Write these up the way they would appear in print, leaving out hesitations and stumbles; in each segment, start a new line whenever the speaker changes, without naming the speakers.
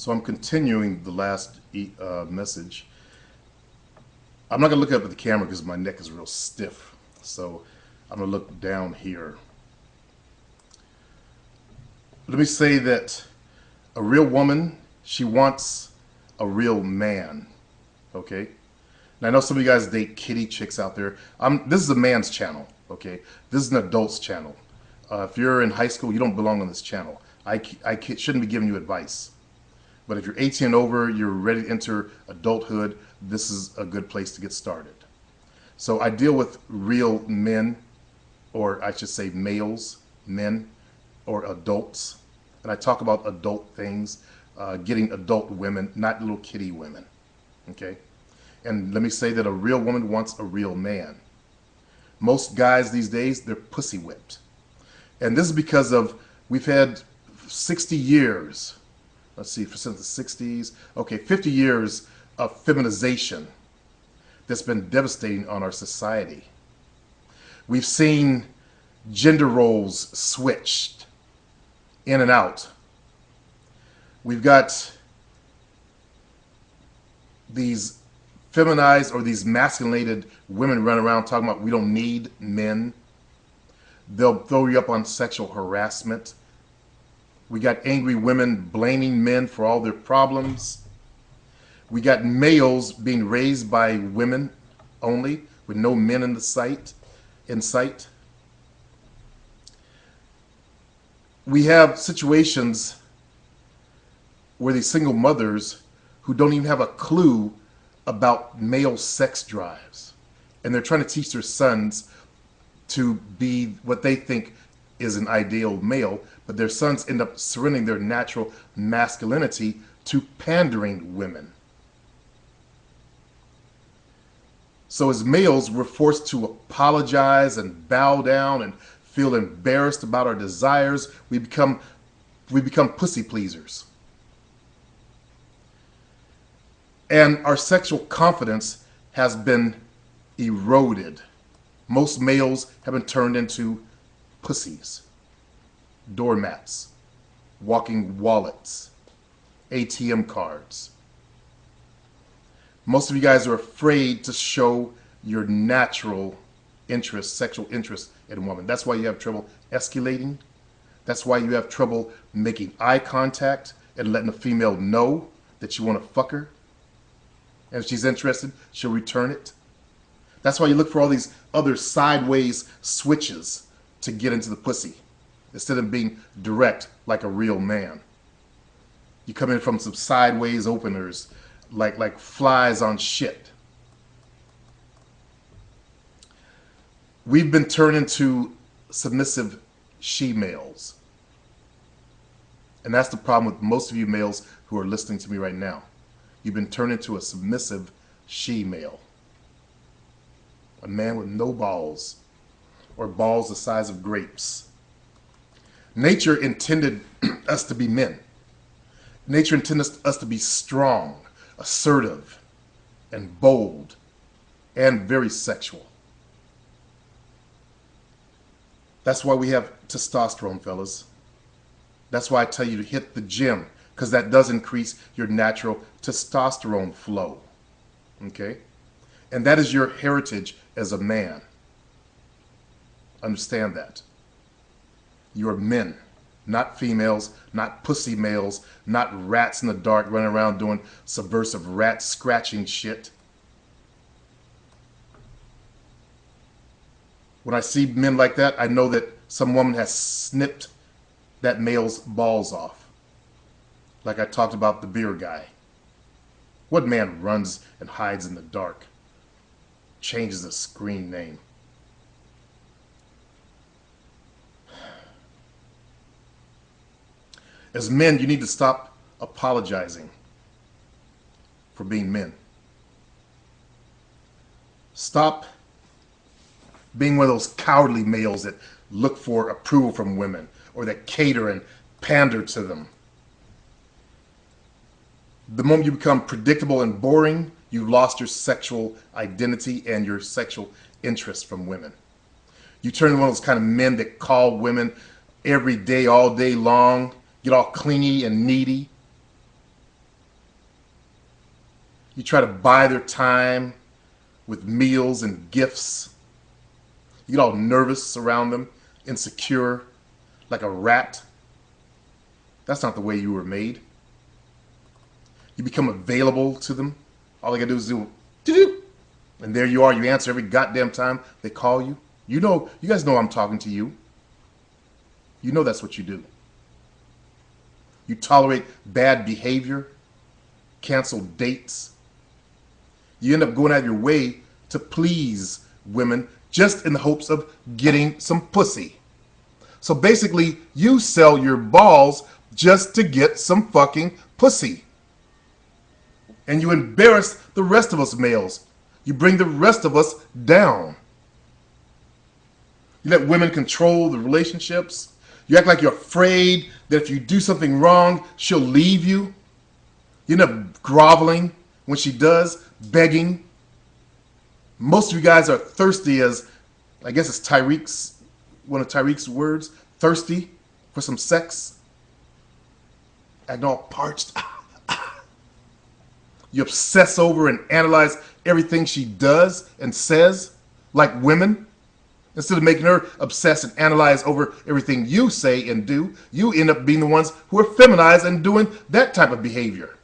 So I'm continuing the last message. I'm not going to look up at the camera because my neck is real stiff. So I'm going to look down here. Let me say that a real woman, she wants a real man. Okay? Now I know some of you guys date kitty chicks out there. This is a man's channel. Okay? This is an adult's channel. If you're in high school, you don't belong on this channel. I shouldn't be giving you advice. But if you're 18 and over, you're ready to enter adulthood, this is a good place to get started. So I deal with real men, or I should say males, men, or adults. And I talk about adult things, getting adult women, not little kitty women. Okay? And let me say that a real woman wants a real man. Most guys these days, they're pussy whipped. And this is because of, we've had 60 years, let's see, since the 60s, okay, 50 years of feminization that's been devastating on our society. We've seen gender roles switched in and out. We've got these feminized or these masculinated women running around talking about we don't need men. They'll throw you up on sexual harassment. We got angry women blaming men for all their problems. We got males being raised by women only, with no men in sight. We have situations where these single mothers who don't even have a clue about male sex drives, and they're trying to teach their sons to be what they think is an ideal male, but their sons end up surrendering their natural masculinity to pandering women. So as males, we're forced to apologize and bow down and feel embarrassed about our desires. We become pussy pleasers. And our sexual confidence has been eroded. Most males have been turned into pussies, doormats, walking wallets, ATM cards. Most of you guys are afraid to show your natural interest, sexual interest in a woman. That's why you have trouble escalating. That's why you have trouble making eye contact and letting a female know that you want to fuck her. And if she's interested, she'll return it. That's why you look for all these other sideways switches to get into the pussy, instead of being direct like a real man. You come in from some sideways openers like flies on shit. We've been turned into submissive she-males. And that's the problem with most of you males who are listening to me right now. You've been turned into a submissive she-male. A man with no balls, or balls the size of grapes. Nature intended us to be men. Nature intended us to be strong, assertive, and bold, and very sexual. That's why we have testosterone, fellas. That's why I tell you to hit the gym, because that does increase your natural testosterone flow. Okay? And that is your heritage as a man. Understand that. You're men, not females, not pussy males, not rats in the dark running around doing subversive rat scratching shit. When I see men like that, I know that some woman has snipped that male's balls off. Like I talked about the beer guy. What man runs and hides in the dark? Changes the screen name. As men, you need to stop apologizing for being men. Stop being one of those cowardly males that look for approval from women, or that cater and pander to them. The moment you become predictable and boring, you've lost your sexual identity and your sexual interest from women. You turn into one of those kind of men that call women every day, all day long, get all clingy and needy. You try to buy their time with meals and gifts. You get all nervous around them, insecure, like a rat. That's not the way you were made. You become available to them. All they gotta do is do, and there you are. You answer every goddamn time they call you. You know, you guys know I'm talking to you. You know that's what you do. You tolerate bad behavior, cancel dates. You end up going out of your way to please women just in the hopes of getting some pussy. So basically, you sell your balls just to get some fucking pussy. And you embarrass the rest of us males. You bring the rest of us down. You let women control the relationships. You act like you're afraid that if you do something wrong, she'll leave you. You end up groveling when she does, begging. Most of you guys are thirsty as, I guess it's Tyreek's, one of Tyreek's words, thirsty for some sex. Acting all parched. You obsess over and analyze everything she does and says, like women. Instead of making her obsess and analyze over everything you say and do, you end up being the ones who are feminized and doing that type of behavior.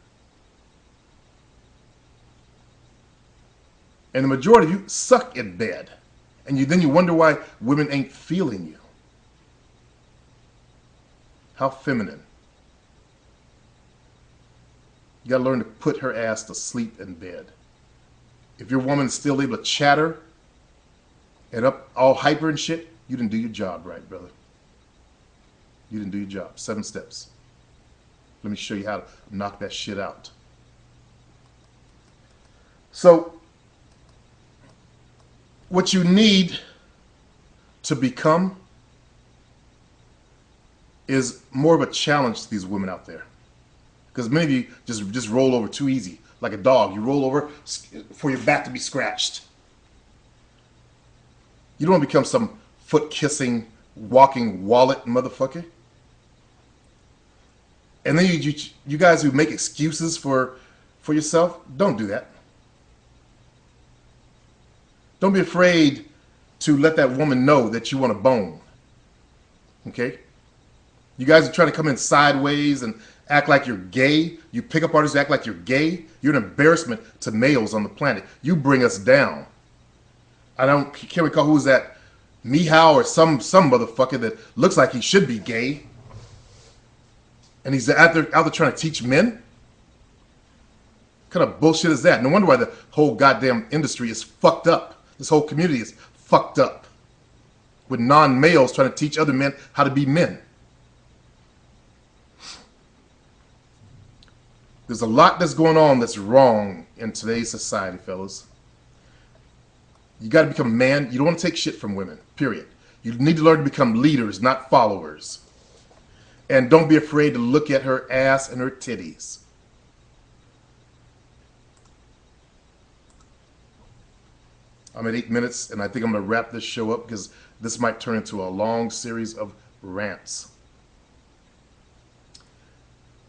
And the majority of you suck in bed. And then you wonder why women ain't feeling you. How feminine. You gotta learn to put her ass to sleep in bed. If your woman's still able to chatter and up all hyper and shit, you didn't do your job right, brother. You didn't do your job. 7 steps. Let me show you how to knock that shit out. So, what you need to become is more of a challenge to these women out there. Because many of you just roll over too easy. Like a dog. You roll over for your back to be scratched. You don't want to become some foot-kissing, walking wallet motherfucker. And then you guys who make excuses for yourself, don't do that. Don't be afraid to let that woman know that you want a bone. Okay? You guys are trying to come in sideways and act like you're gay. You pick-up artists act like you're gay. You're an embarrassment to males on the planet. You bring us down. Can't recall who was that, Mihao or some motherfucker that looks like he should be gay. And he's out there trying to teach men? What kind of bullshit is that? No wonder why the whole goddamn industry is fucked up. This whole community is fucked up. With non-males trying to teach other men how to be men. There's a lot that's going on that's wrong in today's society, fellas. You got to become a man. You don't want to take shit from women, period. You need to learn to become leaders, not followers. And don't be afraid to look at her ass and her titties. I'm at 8 minutes, and I think I'm going to wrap this show up because this might turn into a long series of rants.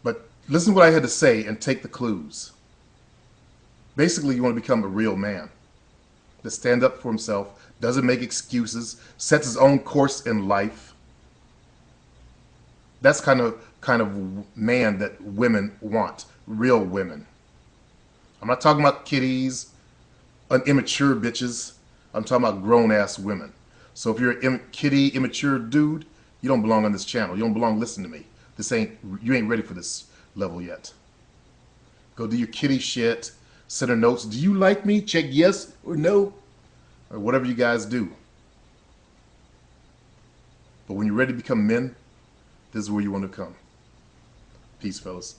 But listen to what I had to say and take the clues. Basically, you want to become a real man that stands up for himself, doesn't make excuses, sets his own course in life. That's kind of man that women want, real women. I'm not talking about kiddies, immature bitches. I'm talking about grown-ass women. So if you're a kiddie, immature dude, you don't belong on this channel. You don't belong listening to me. You ain't ready for this level yet. Go do your kiddie shit. Send her notes. Do you like me? Check yes or no. Or whatever you guys do. But when you're ready to become men, this is where you want to come. Peace, fellas.